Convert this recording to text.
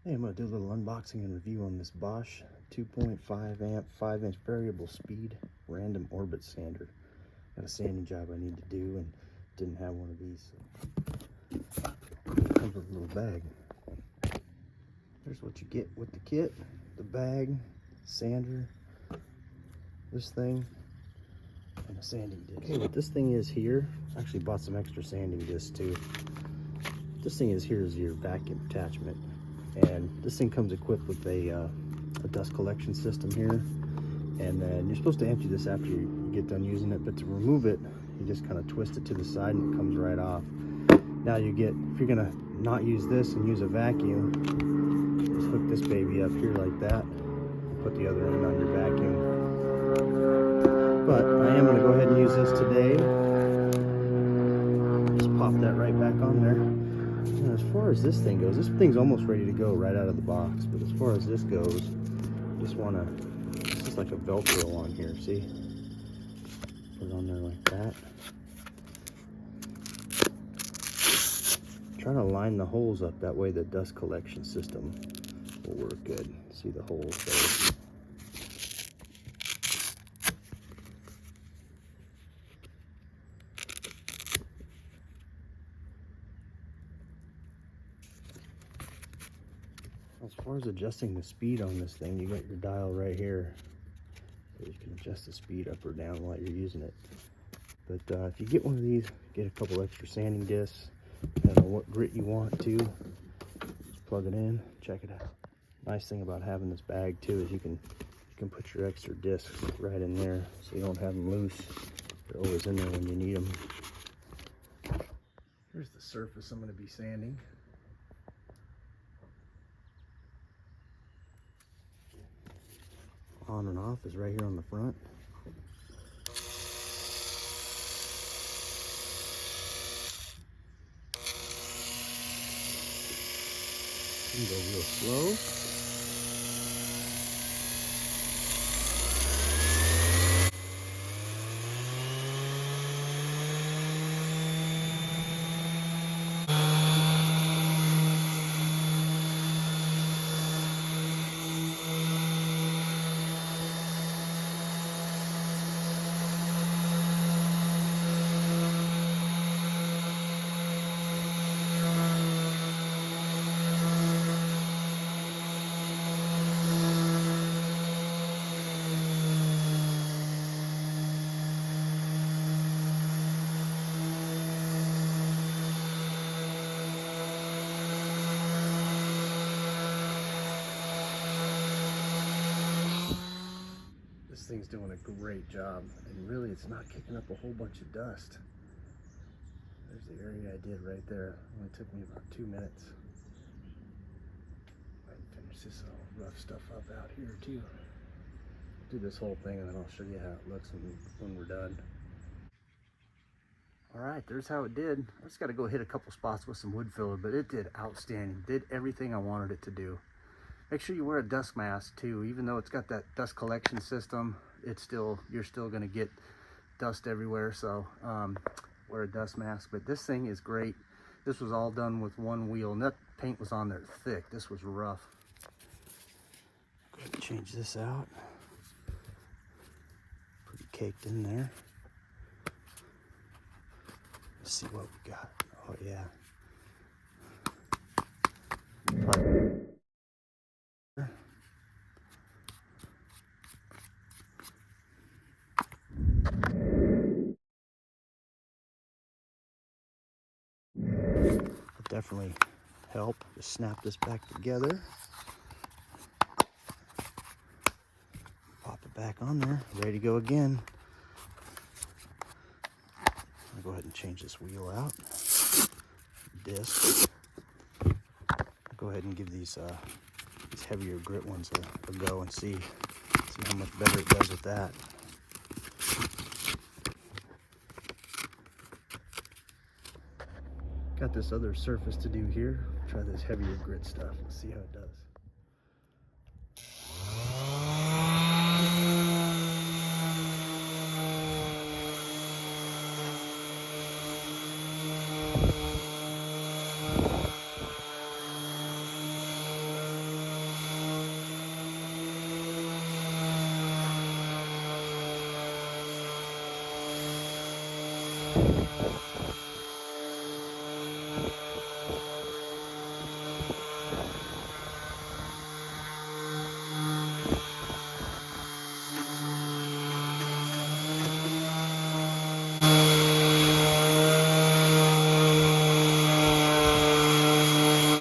Hey, I'm going to do a little unboxing and review on this Bosch 2.5 amp 5-inch variable speed random orbit sander. Got a sanding job I need to do and didn't have one of these. So it comes with a little bag. There's what you get with the kit: the bag, sander, this thing, and a sanding disc. Okay, what this thing is here, I actually bought some extra sanding discs too. This thing is here is your vacuum attachment. And this thing comes equipped with a dust collection system here, and then you're supposed to empty this after you get done using it, but to remove it you just kind of twist it to the side and it comes right off. Now you get, if you're gonna not use this and use a vacuum, just hook this baby up here like that and put the other end on your vacuum. But I am gonna go ahead and use this today. Just pop that right back on there. And as far as this thing goes, this thing's almost ready to go right out of the box. But as far as this goes, just want to, this is like a Velcro on here, see? Put it on there like that. Try to line the holes up, that way the dust collection system will work good. See the holes there. As far as adjusting the speed on this thing, you got your dial right here, so you can adjust the speed up or down while you're using it. But if you get one of these, get a couple extra sanding discs, depending on what grit you want to, just plug it in, check it out. Nice thing about having this bag too is you can put your extra discs right in there, so you don't have them loose. They're always in there when you need them. Here's the surface I'm going to be sanding. On and off is right here on the front. You can go real slow. This thing's doing a great job, and really it's not kicking up a whole bunch of dust. There's the area I did right there. It only took me about 2 minutes. I finish this all rough stuff up out here too. Do this whole thing and then I'll show you how it looks when we're done. Alright, there's how it did. I just got to go hit a couple spots with some wood filler, but it did outstanding. Did everything I wanted it to do. Make sure you wear a dust mask too. Even though it's got that dust collection system, you're still going to get dust everywhere, so wear a dust mask. But this thing is great. This was all done with one wheel, and that paint was on there thick. This was rough. Go ahead and change this out. Pretty caked in there. Let's see what we got. Oh yeah. Definitely help. Just snap this back together. Pop it back on there. Ready to go again. I'll go ahead and change this wheel out. Disc. I'll go ahead and give these heavier grit ones a go and see how much better it does with that. Got this other surface to do here. Try this heavier grit stuff. Let's see how it does.